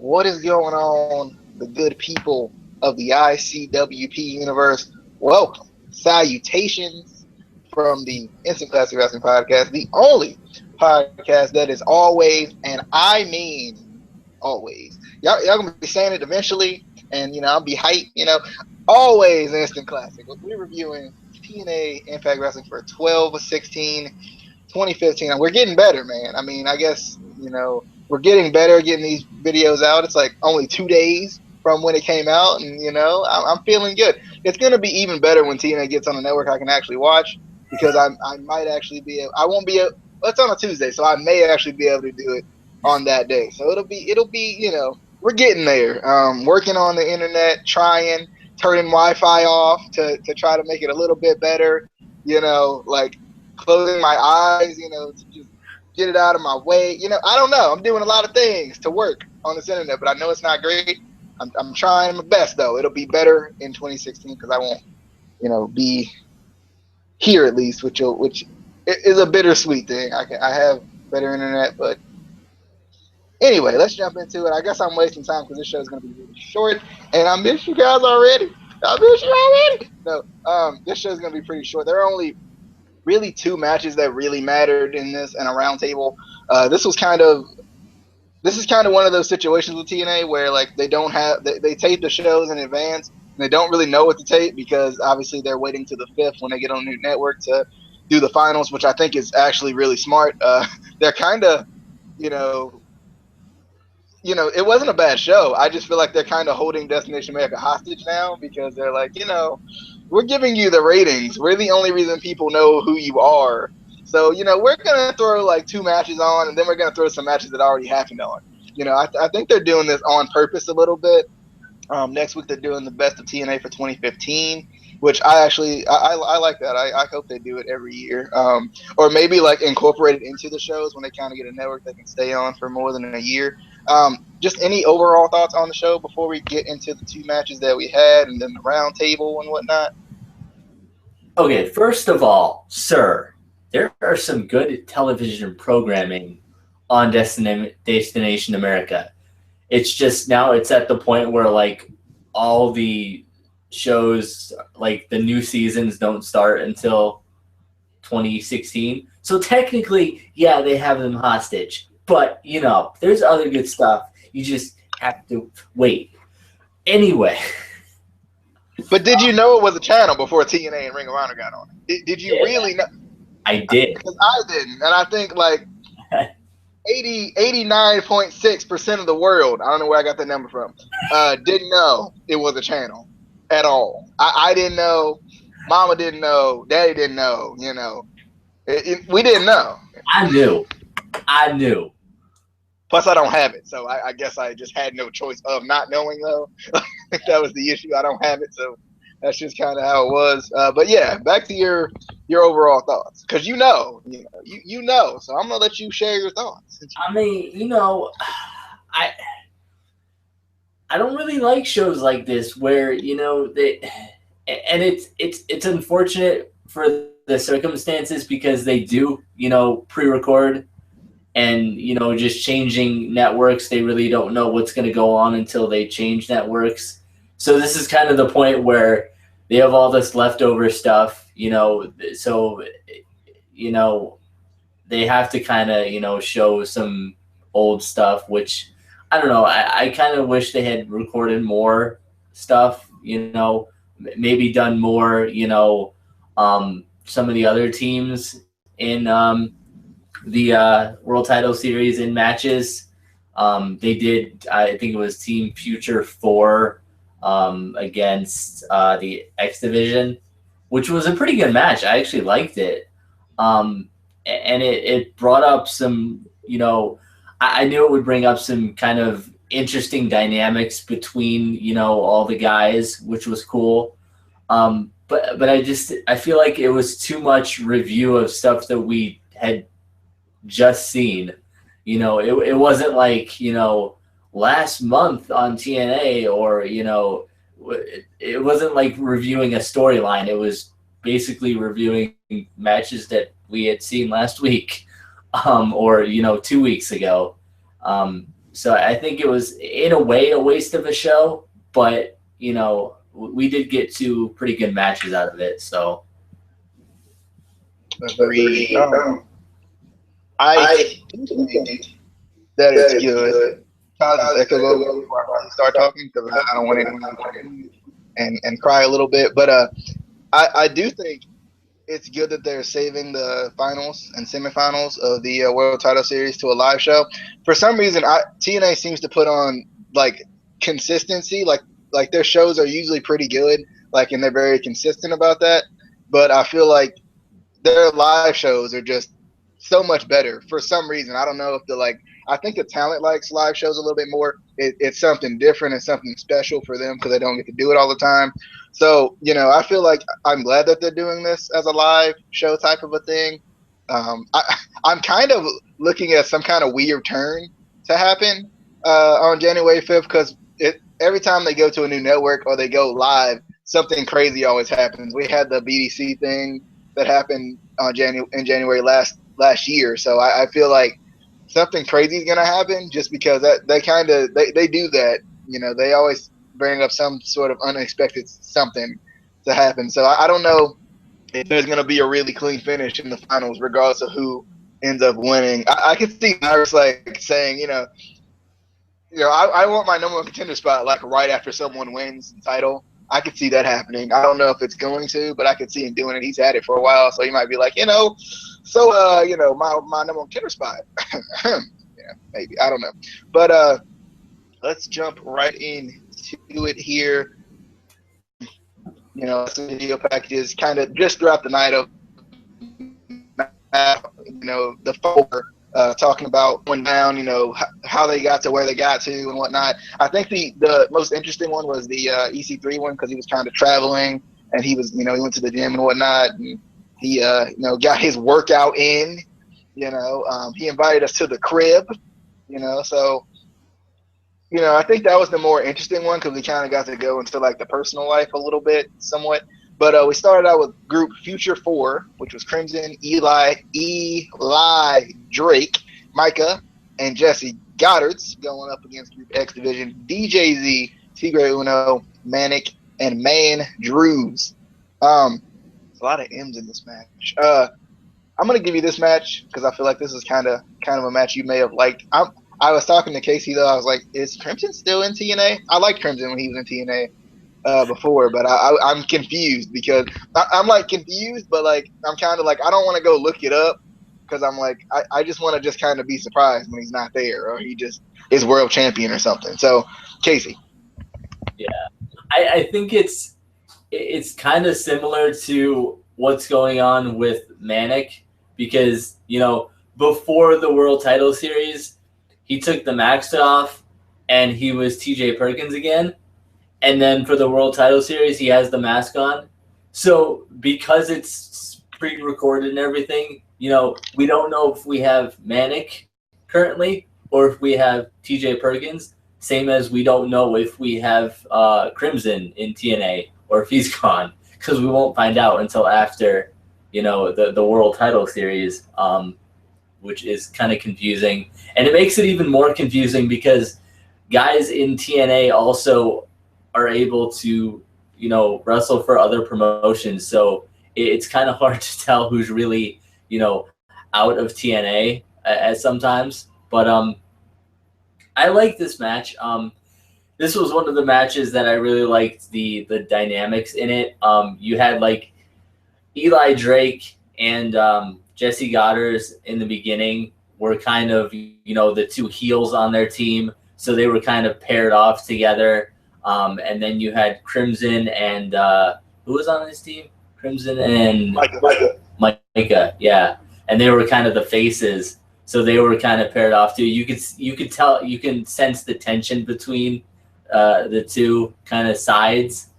What is going on, the good people of the ICWP universe? Welcome. Salutations from the Instant Classic Wrestling Podcast, the only podcast that is always, and I mean always. Y'all gonna be saying it eventually, and I'll be hyped, always Instant Classic. We're reviewing TNA Impact Wrestling for 12/16/2015, and we're getting better, man. I mean, I guess, we're getting better getting these videos out. It's like only 2 days from when it came out, and I'm feeling good. It's gonna be even better when TNA gets on the network I can actually watch, because I might actually be able, I won't be able, it's on a Tuesday, so I may actually be able to do it on that day. So it'll be we're getting there. Working on the internet, turning Wi-Fi off to try to make it a little bit better. Like closing my eyes, to just get it out of my way. I don't know. I'm doing a lot of things to work on this internet, but I know it's not great. I'm trying my best, though. It'll be better in 2016 because I won't, be here at least, which is a bittersweet thing. I have better internet, but anyway, let's jump into it. I guess I'm wasting time because this show is going to be really short, and I miss you guys already. No, this show is going to be pretty short. There are only really 2 matches that really mattered in this and a round table. This is kind of one of those situations with TNA where like they tape the shows in advance and they don't really know what to tape because obviously they're waiting to the 5th when they get on a new network to do the finals, which I think is actually really smart. They're kind of, it wasn't a bad show. I just feel like they're kind of holding Destination America hostage now because they're like, we're giving you the ratings. We're the only reason people know who you are. So, we're going to throw like 2 matches on, and then we're going to throw some matches that already happened on. I think they're doing this on purpose a little bit. Next week, they're doing the best of TNA for 2015, which I like that. I hope they do it every year. Or maybe like incorporate it into the shows when they kind of get a network they can stay on for more than a year. Just any overall thoughts on the show before we get into the 2 matches that we had and then the round table and whatnot? Okay, first of all, sir, there are some good television programming on Destination America. It's just now it's at the point where like all the shows, like the new seasons don't start until 2016. So technically, yeah, they have them hostage. But, there's other good stuff. You just have to wait. Anyway. But did you know it was a channel before TNA and Ring of Honor got on it? Did you really know? I did. Because I didn't. And I think like 89.6% of the world, I don't know where I got that number from, didn't know it was a channel at all. I didn't know. Mama didn't know. Daddy didn't know. We didn't know. I knew. Plus, I don't have it, so I guess I just had no choice of not knowing, though. That was the issue. I don't have it, so that's just kind of how it was. But yeah, back to your overall thoughts, because you know. So I'm gonna let you share your thoughts. I mean, I don't really like shows like this where they, and it's unfortunate for the circumstances because they do pre-record. And, just changing networks, they really don't know what's going to go on until they change networks. So this is kind of the point where they have all this leftover stuff, so, they have to kind of, show some old stuff, which, I don't know, I kind of wish they had recorded more stuff, maybe done more, some of the other teams in the World Title Series in matches. They did, I think it was Team Future 4 against the X Division, which was a pretty good match. I actually liked it. And it brought up some, I knew it would bring up some kind of interesting dynamics between, all the guys, which was cool. But I feel like it was too much review of stuff that we had just seen. It wasn't like, last month on TNA or, it wasn't like reviewing a storyline. It was basically reviewing matches that we had seen last week or 2 weeks ago. So I think it was in a way a waste of a show, but we did get two pretty good matches out of it. So Agreed. Agreed. I I do do think think that it's that it's good. good. How's this Cause echo go before I really start talking? Because I don't want anyone to confused and cry a little bit. But I do think it's good that they're saving the finals and semifinals of the World Title Series to a live show. For some reason, TNA seems to put on like consistency. Like their shows are usually pretty good. Like and they're very consistent about that. But I feel like their live shows are just so much better for some reason. I don't know if the like. I think the talent likes live shows a little bit more. It's something different and something special for them because they don't get to do it all the time. So I feel like I'm glad that they're doing this as a live show type of a thing. I'm kind of looking at some kind of weird turn to happen on January 5th because every time they go to a new network or they go live, something crazy always happens. We had the BDC thing that happened on in January last year. So I feel like something crazy is gonna happen just because they do that. They always bring up some sort of unexpected something to happen. So I don't know if there's gonna be a really clean finish in the finals, regardless of who ends up winning. I can see Iris like saying, I want my number one contender spot like right after someone wins the title. I could see that happening. I don't know if it's going to, but I could see him doing it. He's had it for a while, so he might be like, my number one contender spot. Yeah, maybe. I don't know. But let's jump right into it here. Some video packages kind of just throughout the night of the four talking about going down, how they got to where they got to and whatnot. I think the most interesting one was the EC3 one because he was kind of traveling and he was, he went to the gym and whatnot. And he, got his workout in, he invited us to the crib, so, I think that was the more interesting one because we kind of got to go into like the personal life a little bit, somewhat. But we started out with group Future 4, which was Crimson, Eli, Drake, Micah, and Jessie. Godderz going up against Group X Division, DJZ, Tigre Uno, Manic, and Man Drews. There's a lot of M's in this match. I'm gonna give you this match because I feel like this is kind of a match you may have liked. I was talking to Casey though. I was like, "Is Crimson still in TNA?" I liked Crimson when he was in TNA before, but I'm confused because I'm like confused, but like I'm kind of like I don't want to go look it up because I'm like I just want to just kind of be surprised when he's not there or he just is world champion or something. So, Casey. Yeah, I think it's kind of similar to what's going on with Manic because before the World Title Series, he took the mask off and he was TJ Perkins again. And then for the World Title Series, he has the mask on. So because it's pre-recorded and everything, we don't know if we have Manic currently or if we have TJ Perkins. Same as we don't know if we have Crimson in TNA or if he's gone because we won't find out until after, the World Title Series, which is kind of confusing. And it makes it even more confusing because guys in TNA also are able to, wrestle for other promotions. So it's kind of hard to tell who's really, out of TNA at sometimes. But I like this match. This was one of the matches that I really liked the dynamics in it. You had like Eli Drake and Jessie Godderz in the beginning were kind of, the two heels on their team. So they were kind of paired off together. And then you had Crimson and who was on his team? Crimson and Micah, yeah. And they were kind of the faces. So they were kind of paired off too. You could tell, you can sense the tension between the two kind of sides.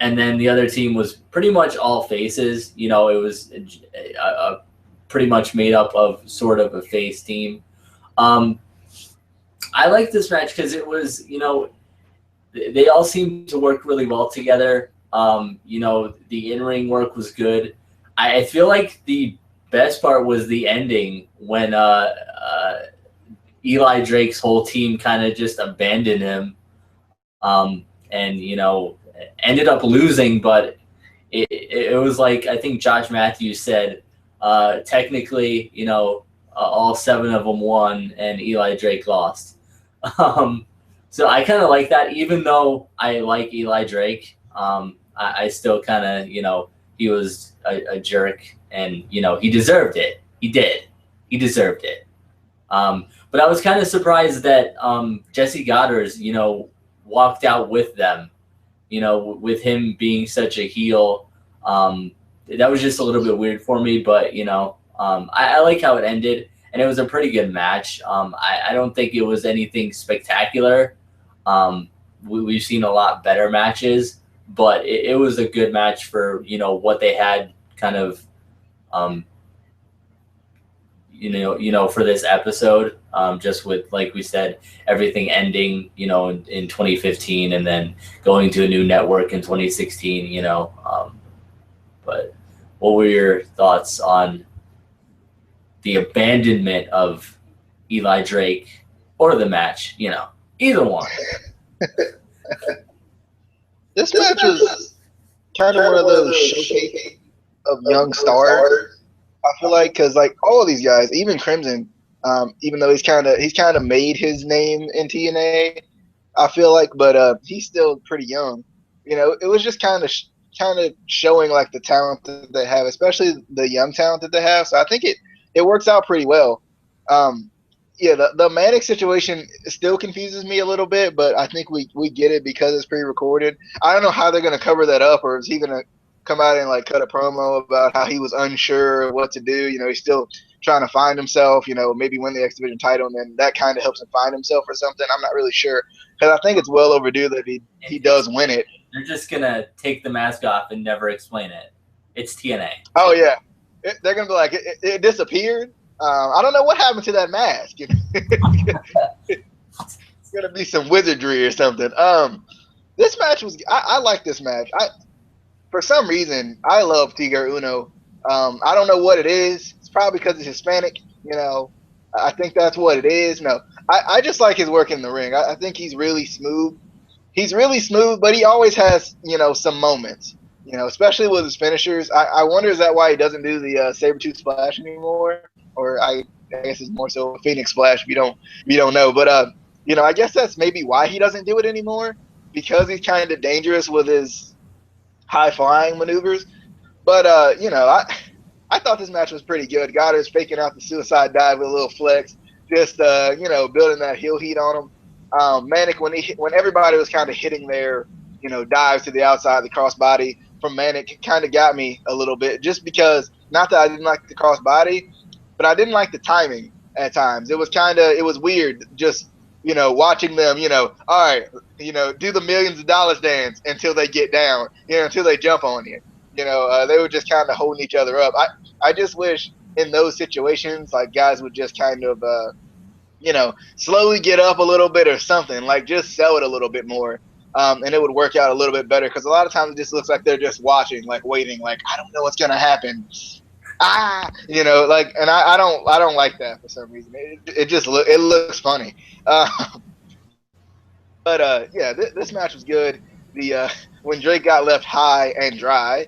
And then the other team was pretty much all faces. It was pretty much made up of sort of a face team. I like this match because it was, they all seemed to work really well together. The in-ring work was good. I feel like the best part was the ending when Eli Drake's whole team kind of just abandoned him, and ended up losing. But it was like, I think Josh Matthews said, technically, all 7 of them won and Eli Drake lost. So I kind of like that, even though I like Eli Drake. I still kind of, he was a jerk, and he deserved it. He did. He deserved it. But I was kind of surprised that Jesse Godderz, walked out with them. With him being such a heel. That was just a little bit weird for me, but I like how it ended, and it was a pretty good match. I don't think it was anything spectacular. We've seen a lot better matches, but it was a good match for what they had kind of for this episode, just with, like we said, everything ending in 2015 and then going to a new network in 2016. But what were your thoughts on the abandonment of Eli Drake or the match? Either one. This match was kind of one of those showcase of young stars. I feel like, because like all of these guys, even Crimson, even though he's kind of made his name in TNA, I feel like, but he's still pretty young. It was just kind of showing like the talent that they have, especially the young talent that they have. So I think it works out pretty well. Yeah, the Manic situation still confuses me a little bit, but I think we get it because it's pre-recorded. I don't know how they're going to cover that up, or is he going to come out and like cut a promo about how he was unsure of what to do? He's still trying to find himself, maybe win the X Division title, and then that kind of helps him find himself or something. I'm not really sure, because I think it's well overdue that he does win it. They're just going to take the mask off and never explain it. It's TNA. Oh, yeah. They're going to be like, it disappeared? I don't know what happened to that mask. It's going to be some wizardry or something. This match was – I like this match. For some reason, I love Tigre Uno. I don't know what it is. It's probably because he's Hispanic. I think that's what it is. No, I just like his work in the ring. I think he's really smooth. He's really smooth, but he always has, some moments, especially with his finishers. I wonder, is that why he doesn't do the Saber-tooth splash anymore? Or I guess it's more so a Phoenix splash if you don't know. But, I guess that's maybe why he doesn't do it anymore, because he's kind of dangerous with his high-flying maneuvers. But, I thought this match was pretty good. Godderz faking out the suicide dive with a little flex, just, building that heel heat on him. Manic, when everybody was kind of hitting their, dives to the outside, the crossbody from Manic, it kind of got me a little bit, just because, not that I didn't like the crossbody, but I didn't like the timing at times. It was weird just, watching them, all right, do the millions of dollars dance until they get down, until they jump on you. They were just kind of holding each other up. I just wish in those situations, like, guys would just kind of, slowly get up a little bit or something, like just sell it a little bit more. And it would work out a little bit better, because a lot of times it just looks like they're just watching, like waiting, like, I don't know what's going to happen. And I don't like that for some reason. It looks funny. Yeah, this match was good. When Drake got left high and dry,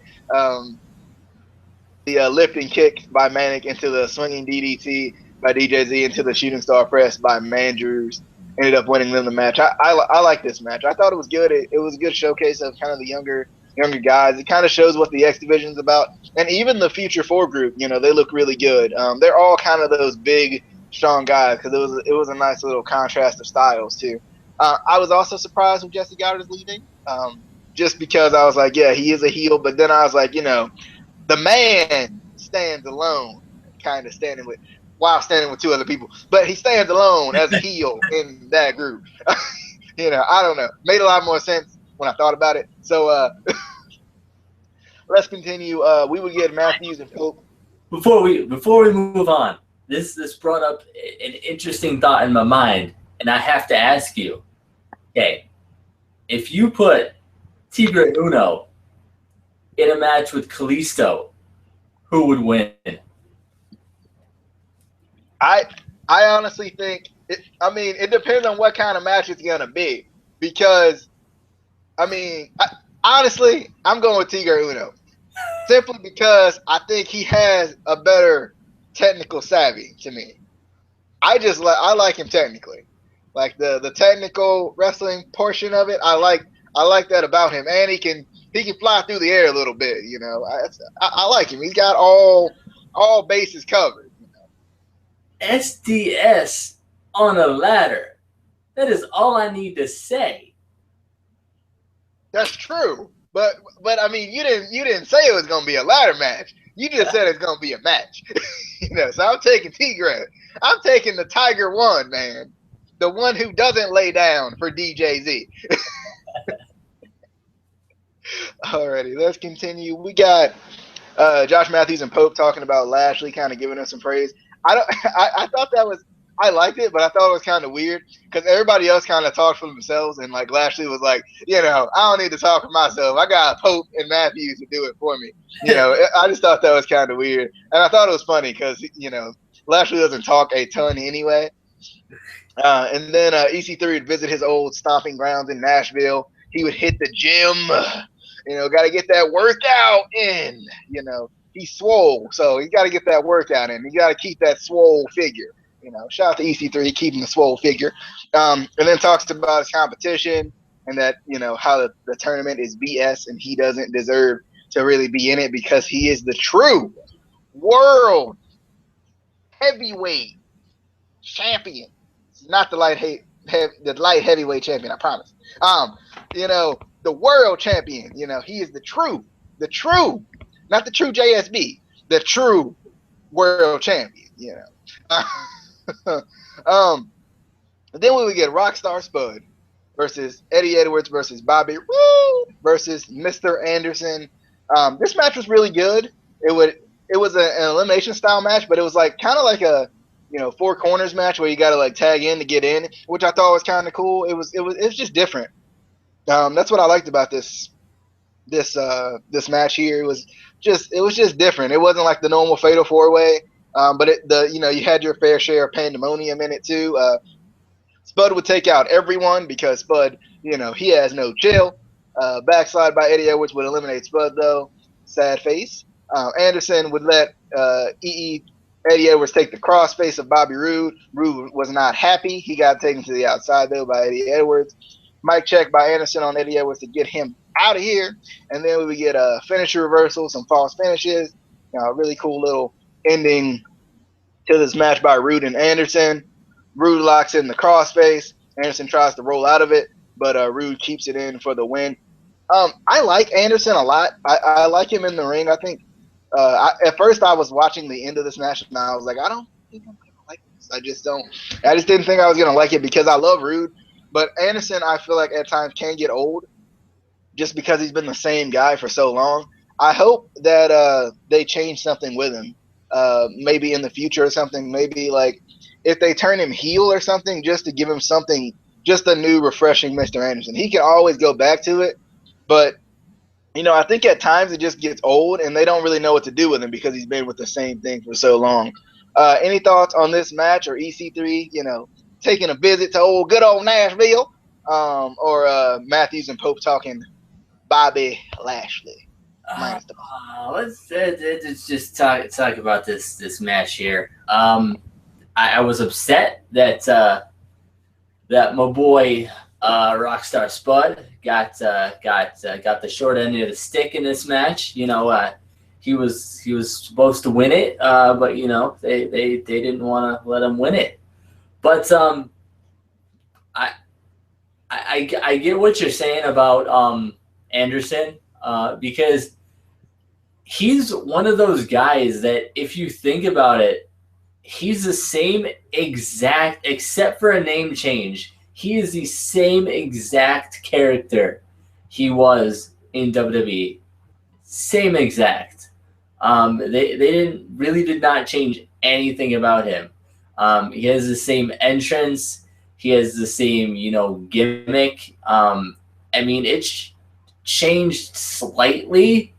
the lifting kick by Manic into the swinging DDT by DJZ into the shooting star press by Mandrews ended up winning them the match. I like this match. I thought it was good. It was a good showcase of kind of the younger guys. It kind of shows what the X Division's about. And even the Future 4 group, they look really good. They're all kind of those big, strong guys, because it was a nice little contrast of styles, too. I was also surprised with Jesse Godderz leaving, just because I was like, yeah, he is a heel. But then I was like, the man stands alone, kind of standing with two other people. But he stands alone as a heel in that group. I don't know. Made a lot more sense when I thought about it. So let's continue. We would get Matthews and Pope. Before we move on, this brought up an interesting thought in my mind, and I have to ask you. Okay, if you put Tigre Uno in a match with Kalisto, who would win? I honestly think it depends on what kind of match it's gonna be. Because honestly, I'm going with Tigre Uno simply because I think he has a better technical savvy to me. I like him technically, like the technical wrestling portion of it. I like that about him, and he can fly through the air a little bit. I like him. He's got all bases covered. SDS on a ladder. That is all I need to say. That's true, but you didn't say it was gonna be a ladder match. You just said it's gonna be a match. So I'm taking Tigre. I'm taking the Tiger One, man. The one who doesn't lay down for DJZ. Alrighty, let's continue. We got Josh Matthews and Pope talking about Lashley, kind of giving us some praise. I thought that was, I liked it, but I thought it was kind of weird because everybody else kind of talked for themselves, and like Lashley was like, I don't need to talk for myself. I got Pope and Matthews to do it for me. I just thought that was kind of weird, and I thought it was funny because Lashley doesn't talk a ton anyway. And then EC3 would visit his old stomping grounds in Nashville. He would hit the gym. Got to get that workout in. He's swole, so he got to get that workout in. He got to keep that swole figure. Shout out to EC3 keeping the swole figure. And then talks about his competition and that how the tournament is BS and he doesn't deserve to really be in it because he is the true world heavyweight champion. Not the light heavyweight champion, I promise. The world champion. He is the true, not the true JSB, the true world champion. Then we would get Rockstar Spud versus Eddie Edwards versus Bobby Roode versus Mr. Anderson. This match was really good. It was an elimination style match, but it was like kind of like a four corners match where you got to like tag in to get in, which I thought was kind of cool. It was just different. That's what I liked about this match here. It was just different. It wasn't like the normal fatal four way. But you had your fair share of pandemonium in it too. Spud would take out everyone because Spud, he has no chill. Backslide by Eddie Edwards would eliminate Spud though. Sad face. Anderson would let Eddie Edwards take the crossface of Bobby Roode. Roode was not happy. He got taken to the outside though by Eddie Edwards. Mic check by Anderson on Eddie Edwards to get him out of here. And then we would get a finisher reversal, some false finishes. A really cool little ending to this match by Roode and Anderson. Roode locks in the crossface. Anderson tries to roll out of it, but Roode keeps it in for the win. I like Anderson a lot. I like him in the ring. I think at first I was watching the end of this match and I was like, I don't think I'm gonna like this. I just didn't think I was gonna like it because I love Roode. But Anderson, I feel like at times can get old just because he's been the same guy for so long. I hope that they change something with him. Maybe in the future or something. Maybe like if they turn him heel or something, just to give him something, just a new, refreshing Mr. Anderson. He can always go back to it, but I think at times it just gets old and they don't really know what to do with him because he's been with the same thing for so long. Any thoughts on this match or EC3? Taking a visit to good old Nashville, or Matthews and Pope talking Bobby Lashley. Let's just talk about this match here. I was upset that my boy Rockstar Spud got the short end of the stick in this match. He was supposed to win it, but they didn't want to let him win it. But I get what you're saying about Anderson, because he's one of those guys that if you think about it, he's the same exact, except for a name change. He is the same exact character he was in WWE. Same exact. They did not change anything about him. He has the same entrance. He has the same, gimmick. It's changed slightly.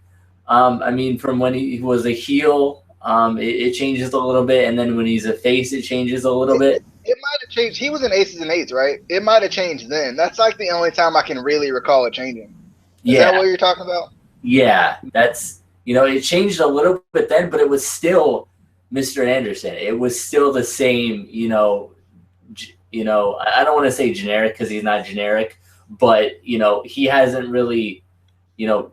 From when he was a heel, it changes a little bit, and then when he's a face, it changes a little bit. It might have changed. He was in Aces and Eights, right? It might have changed then. That's like the only time I can really recall it changing. Is that Yeah, what you're talking about? yeah. That's it changed a little bit then, but it was still Mr. Anderson. It was still the same. I don't want to say generic because he's not generic, but he hasn't really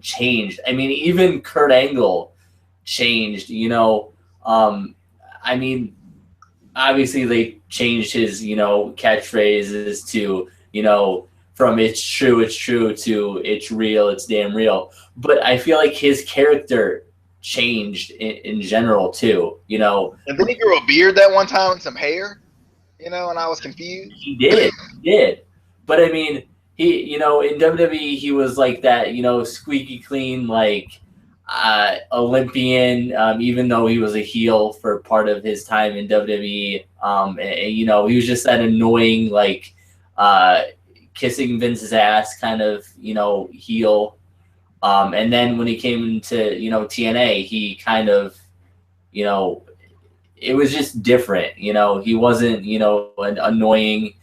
changed. I mean, even Kurt Angle changed. I mean, obviously they changed his catchphrases to from it's true to it's real, it's damn real. But I feel like his character changed in general too. And then he grew a beard that one time and some hair, and I was confused. He did. But I mean, he in WWE he was like that squeaky clean like Olympian, even though he was a heel for part of his time in WWE. He was just that annoying, like kissing Vince's ass kind of, heel. And then when he came into, TNA, he kind of, it was just different. He wasn't, annoying.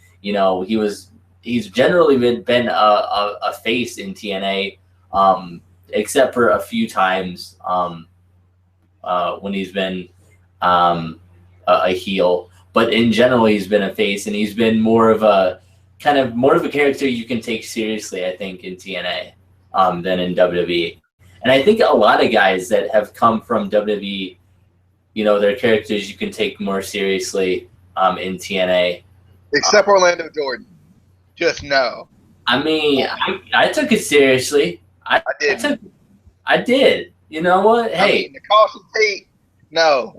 He's generally been a face in TNA. Except for a few times when he's been a heel. But in general, he's been a face, and he's been more of a character you can take seriously, I think, in TNA than in WWE. And I think a lot of guys that have come from WWE, their characters you can take more seriously in TNA. Except Orlando Jordan. Just no. I mean, I took it seriously. I did. You know what? Hey, the caution tape. No,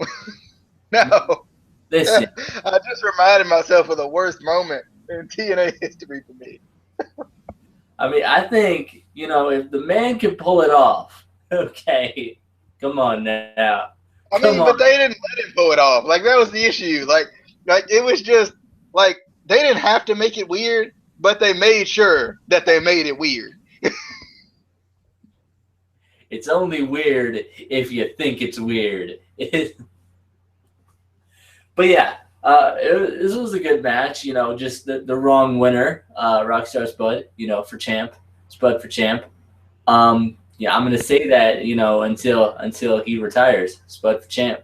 no. Listen, I just reminded myself of the worst moment in TNA history for me. I mean, I think if the man can pull it off, okay, come on now. But they didn't let him pull it off. Like that was the issue. Like it was just like they didn't have to make it weird, but they made sure that they made it weird. It's only weird if you think it's weird. But yeah, this was a good match. Just the wrong winner, Rockstar Spud. For champ, Spud for champ. Yeah, I'm gonna say that until he retires, Spud for champ.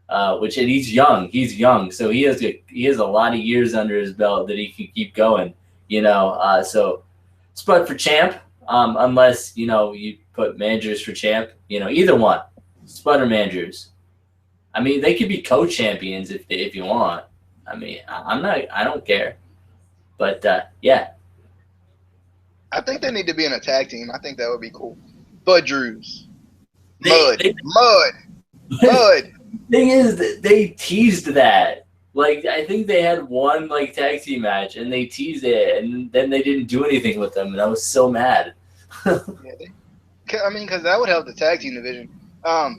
And he's young. He's young, so he has a lot of years under his belt that he can keep going. So Spud for champ. Unless you put managers for champ, either one, Spud or managers. I mean, they could be co-champions if you want. I mean, I don't care, but yeah. I think they need to be in a tag team. I think that would be cool. Bud Drews, Mud. Thing is, they teased that. Like, I think they had one tag team match, and they teased it, and then they didn't do anything with them, and I was so mad. Because that would help the tag team division a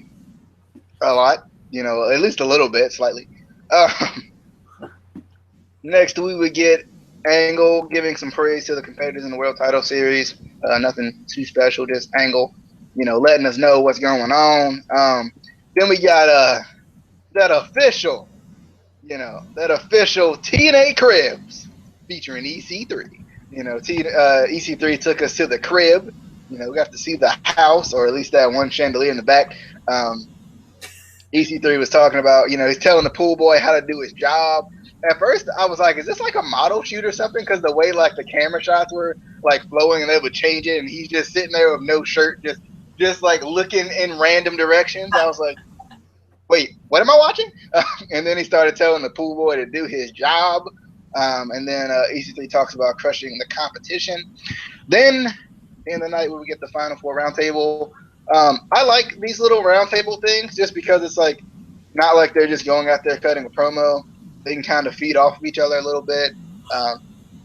lot, at least a little bit, slightly. Next, we would get Angle giving some praise to the competitors in the World Title Series. Nothing too special, just Angle, letting us know what's going on. Then we got that official TNA Cribs featuring EC3. EC3 took us to the crib. We got to see the house, or at least that one chandelier in the back. EC3 was talking about, he's telling the pool boy how to do his job. At first, I was like, is this like a model shoot or something? Because the way the camera shots were flowing, and they would change it, and he's just sitting there with no shirt, just looking in random directions. I was like, wait, what am I watching? And then he started telling the pool boy to do his job. And then EC3 talks about crushing the competition. Then, in the night, we get the Final Four roundtable. I like these little roundtable things just because it's not like they're just going out there cutting a promo. They can kind of feed off of each other a little bit. And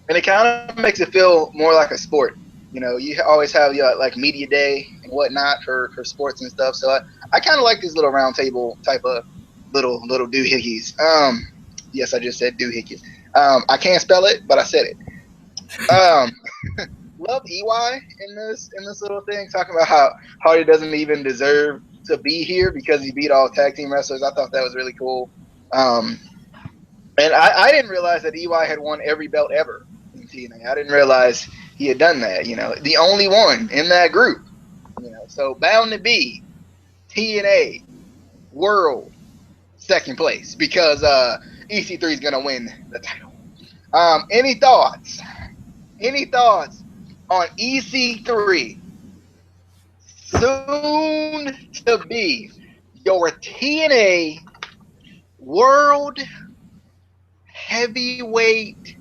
it kind of makes it feel more like a sport. You always have media day and whatnot for sports and stuff. So I kind of like these little roundtable type of little doohickeys. Yes, I just said doohickeys. I can't spell it, but I said it. Love EY in this little thing, talking about how Hardy doesn't even deserve to be here because he beat all tag team wrestlers. I thought that was really cool. And I didn't realize that EY had won every belt ever in TNA. I didn't realize he had done that. The only one in that group. So bound to be TNA World second place because EC3 is gonna win the title. Any thoughts? Any thoughts on EC3 soon to be your TNA World Heavyweight?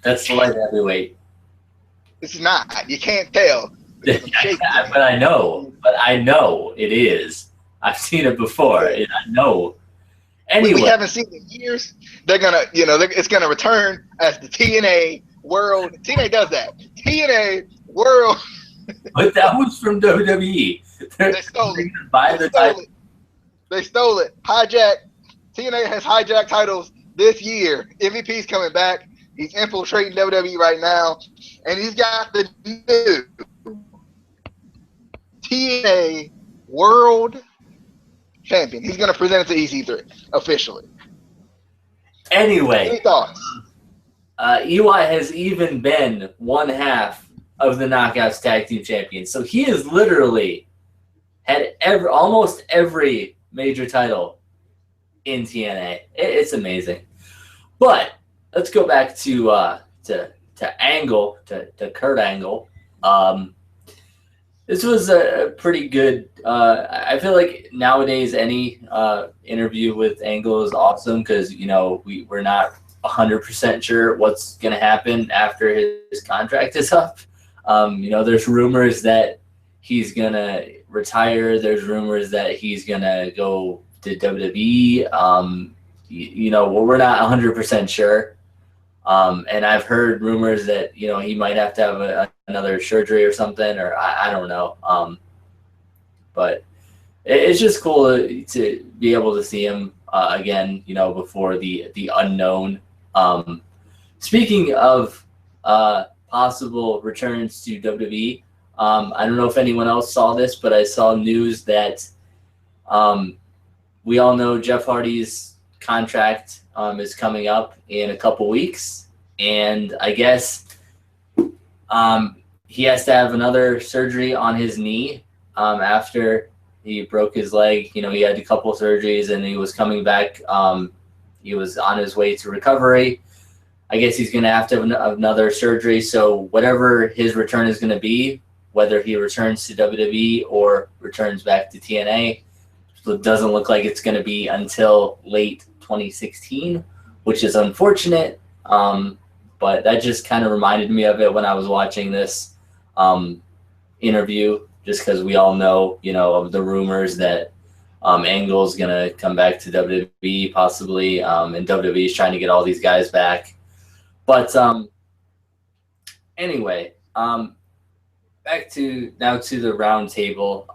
That's the light heavyweight. It's not. You can't tell because I'm shaking. But I know it is. I've seen it before. I know. Anyway, we haven't seen it in years. They're gonna, it's gonna return as the TNA World. TNA does that. TNA World. But that was from WWE. They stole it. They stole it. Hijack. TNA has hijacked titles this year. MVP's coming back. He's infiltrating WWE right now, and he's got the new TNA World Champion. He's going to present it to EC3 officially. Anyway, any thoughts? EY has even been one half of the Knockouts Tag Team Champions, so he has literally had almost every major title in TNA. It's amazing. But let's go back to Angle, to Kurt Angle. This was a pretty good. I feel like nowadays any interview with Angle is awesome because we're not 100% sure what's going to happen after his contract is up. There's rumors that he's going to retire. There's rumors that he's going to go to WWE. We're not 100% sure. And I've heard rumors that, he might have to have another surgery or something, or I don't know. But it's just cool to be able to see him again, before the unknown. Speaking of possible returns to WWE, I don't know if anyone else saw this, but I saw news that we all know Jeff Hardy's contract is coming up in a couple weeks, and I guess he has to have another surgery on his knee after he broke his leg. He had a couple surgeries and he was coming back. He was on his way to recovery. I guess he's going to have another surgery. So whatever his return is going to be, whether he returns to WWE or returns back to TNA, it doesn't look like it's going to be until late 2016, which is unfortunate. But that just kind of reminded me of it when I was watching this interview, just because we all know, of the rumors that Angle's going to come back to WWE possibly, and WWE is trying to get all these guys back. But anyway, back to the round table.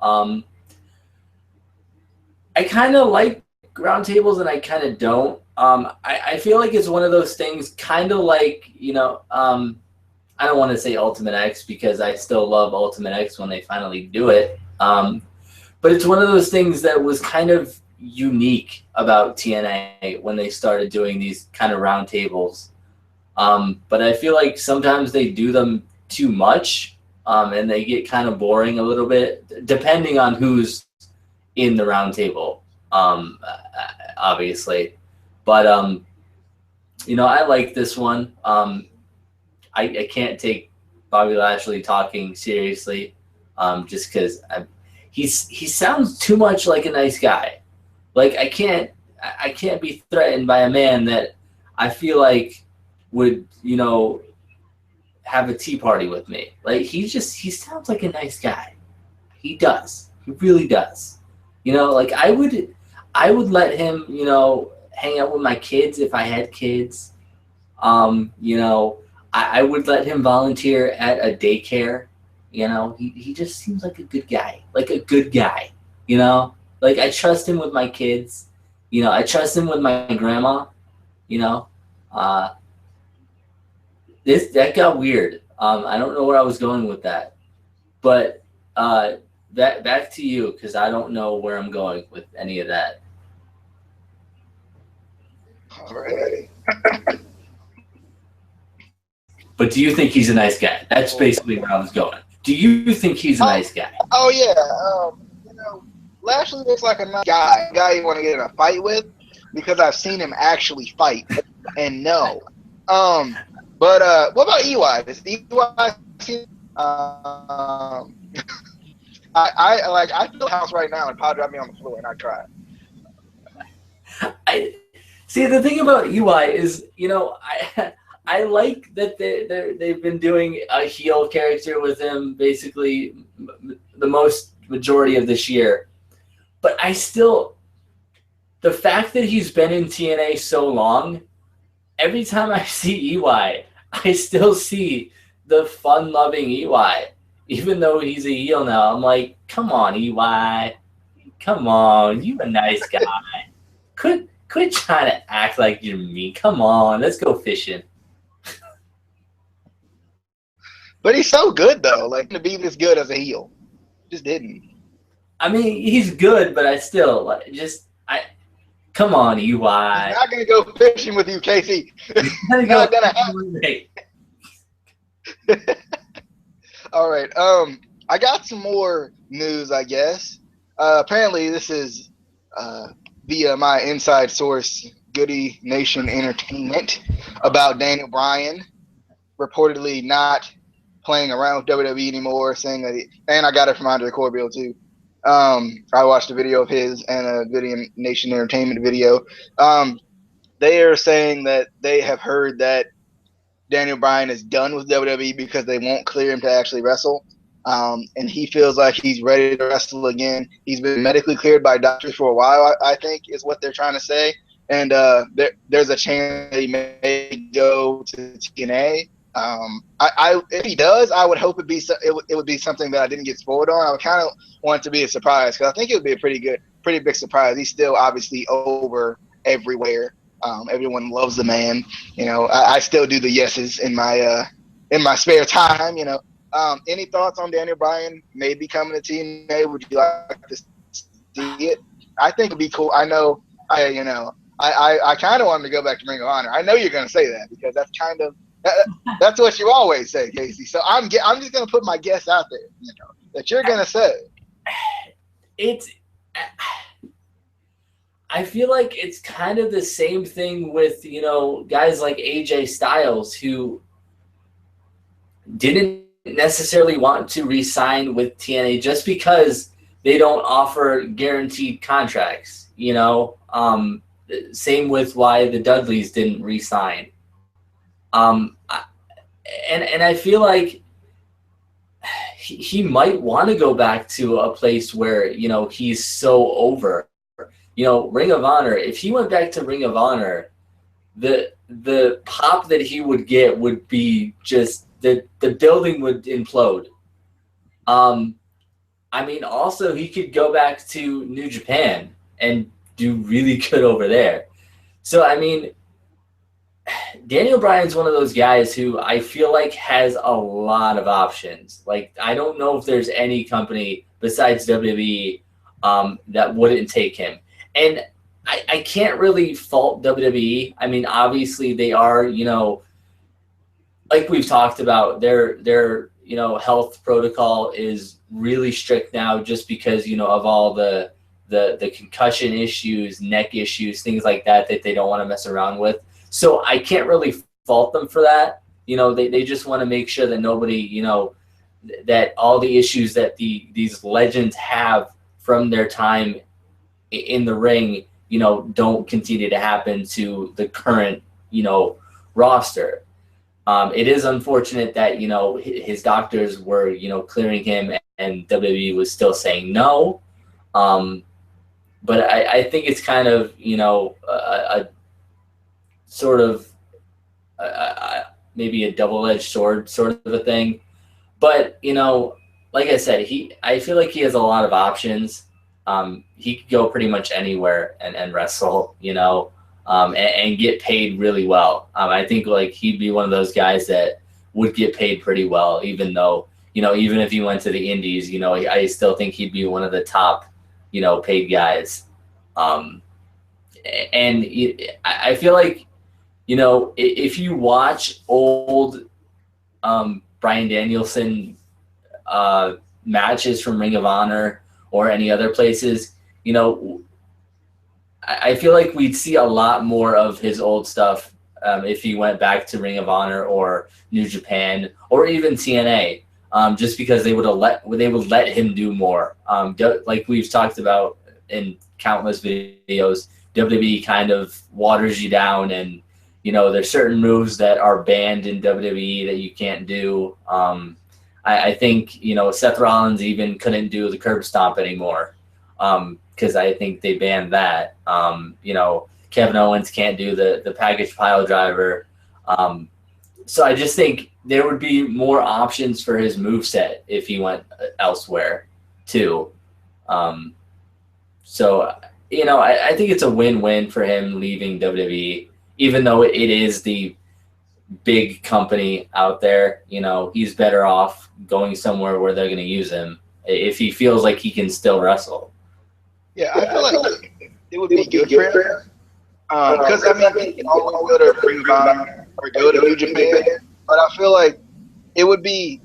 I kind of like round tables and I kind of don't. I feel like it's one of those things kind of like, I don't want to say Ultimate X because I still love Ultimate X when they finally do it. But it's one of those things that was kind of unique about TNA when they started doing these kind of round tables. But I feel like sometimes they do them too much and they get kind of boring a little bit, depending on who's in the round table, obviously. But, I like this one. I can't take Bobby Lashley talking seriously just because he sounds too much like a nice guy. Like, I can't be threatened by a man that I feel like would, have a tea party with me. Like, he sounds like a nice guy. He does. He really does. Like I would let him, hang out with my kids if I had kids. I would let him volunteer at a daycare. He just seems like a good guy. Like a good guy, Like I trust him with my kids. I trust him with my grandma. That got weird. I don't know where I was going with that. But back to you, because I don't know where I'm going with any of that. Alrighty. But do you think he's a nice guy? That's basically where I was going. Do you think he's a nice guy? Oh yeah. Lashley looks like a nice guy you want to get in a fight with, because I've seen him actually fight. And no. But what about EY? Does EY see? I feel the house right now and power drop me on the floor and I cry. I see, the thing about EY is, I like that they've been doing a heel character with him basically the majority of this year. But the fact that he's been in TNA so long, every time I see EY, I still see the fun-loving EY. Even though he's a heel now, I'm like, come on, EY. Come on, you a nice guy. Quit trying to act like you're me. Come on, let's go fishing. But he's so good though, like to be this good as a heel, just didn't. I mean, he's good, but I still come on, EY. He's not gonna go fishing with you, Casey. Not gonna happen. All right. I got some more news, I guess. Apparently, this is via my inside source, Goody Nation Entertainment, about Daniel Bryan reportedly not playing around with WWE anymore, saying that and I got it from Andre Corbiel too. I watched a video of his and a Goody Nation Entertainment video. They are saying that they have heard that Daniel Bryan is done with WWE because they won't clear him to actually wrestle. And he feels like he's ready to wrestle again. He's been medically cleared by doctors for a while, I think, is what they're trying to say. And there's a chance that he may go to TNA. If he does, I would hope it would be something that I didn't get spoiled on. I would kind of want it to be a surprise, because I think it would be a pretty big surprise. He's still obviously over everywhere. Everyone loves the man. I still do the yeses in my spare time. Any thoughts on Daniel Bryan maybe coming to TNA? Would you like to see it? I think it'd be cool. I know. I kind of wanted to go back to Ring of Honor. I know you're going to say that, because that's what you always say, Casey. So I'm just going to put my guess out there. That you're going to say. I feel like it's kind of the same thing with, guys like AJ Styles, who didn't necessarily want to re-sign with TNA just because they don't offer guaranteed contracts. Same with why the Dudleys didn't re-sign. And I feel like he might want to go back to a place where, he's so over. Ring of Honor, if he went back to Ring of Honor, the pop that he would get would be just the building would implode. Also he could go back to New Japan and do really good over there. So, Daniel Bryan's one of those guys who I feel like has a lot of options. Like, I don't know if there's any company besides WWE that wouldn't take him. And I can't really fault WWE. Obviously they are, like we've talked about, their health protocol is really strict now, just because, of all the concussion issues, neck issues, things like that they don't want to mess around with. So I can't really fault them for that. They just want to make sure that nobody, that all the issues that these legends have from their time in the ring, don't continue to happen to the current, roster. It is unfortunate that, his doctors were, clearing him and WWE was still saying no. But I think it's kind of, a sort of maybe a double-edged sword sort of a thing. But, like I said, I feel like he has a lot of options. He could go pretty much anywhere and wrestle, and get paid really well. I think like he'd be one of those guys that would get paid pretty well, even though, even if he went to the Indies, I still think he'd be one of the top, paid guys. and I feel like, if you watch old Bryan Danielson matches from Ring of Honor or any other places, I feel like we'd see a lot more of his old stuff if he went back to Ring of Honor or New Japan or even TNA, just because they would let him do more. Like we've talked about in countless videos, WWE kind of waters you down, and there's certain moves that are banned in WWE that you can't do. I think Seth Rollins even couldn't do the curb stomp anymore. Because I think they banned that. Kevin Owens can't do the package pile driver. So I just think there would be more options for his moveset if he went elsewhere too. So I think it's a win-win for him leaving WWE, even though it is the big company out there. He's better off going somewhere where they're going to use him if he feels like he can still wrestle. Yeah, I feel like it would be good for him. Because, he can always go to Ring of Honor or go to New Japan. But I feel like it would be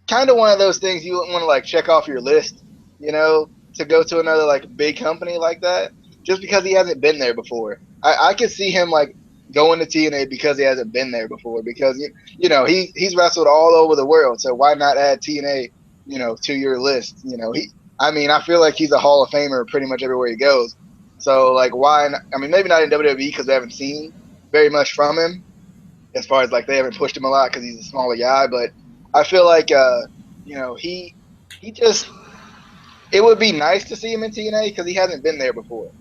kind of one of those things you wouldn't want to, like, check off your list, to go to another, like, big company like that, just because he hasn't been there before. I could see him, like, going to TNA because he hasn't been there before. Because, he's wrestled all over the world. So why not add TNA, to your list? I feel like he's a Hall of Famer pretty much everywhere he goes. So, like, why not? Maybe not in WWE because they haven't seen very much from him as far as, like, they haven't pushed him a lot because he's a smaller guy. But I feel like, he just – it would be nice to see him in TNA because he hasn't been there before.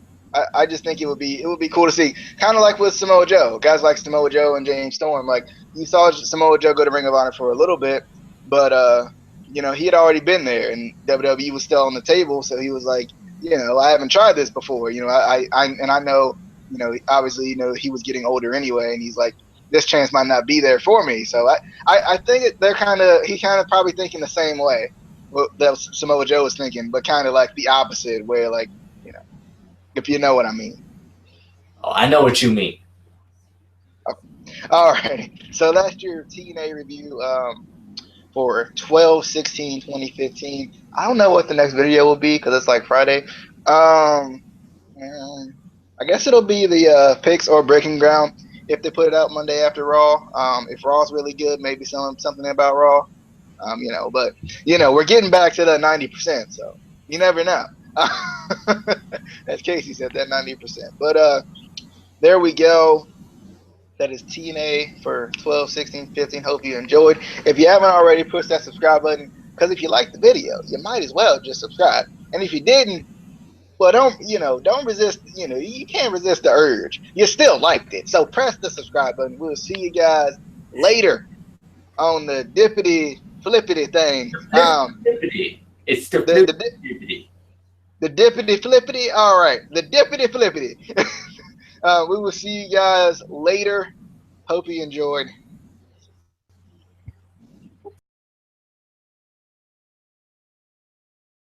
I just think it would be cool to see. Kind of like with Samoa Joe. Guys like Samoa Joe and James Storm. Like, you saw Samoa Joe go to Ring of Honor for a little bit, but he had already been there, and WWE was still on the table, so he was like, I haven't tried this before. I know, obviously, he was getting older anyway, and he's like, this chance might not be there for me. So I think he kind of probably thinking the same way that Samoa Joe was thinking, but kind of like the opposite, where like, if you know what I mean. Oh, I know what you mean. All right, so that's your TNA review. For 12/16/2015. I don't know what the next video will be because it's like Friday. I guess it'll be the picks or breaking ground if they put it out Monday after Raw. If Raw's really good, maybe something about Raw. But we're getting back to that 90%, so you never know. As Casey said, that 90%. But there we go. That is TNA for 12/16/15. Hope you enjoyed. If you haven't already, push that subscribe button, because if you liked the video, you might as well just subscribe. And if you didn't, well, don't resist. You can't resist the urge. You still liked it, so press the subscribe button. We'll see you guys later on the dippity flippity thing. It's the dippity. The dippity flippity. All right, the dippity flippity. We will see you guys later. Hope you enjoyed.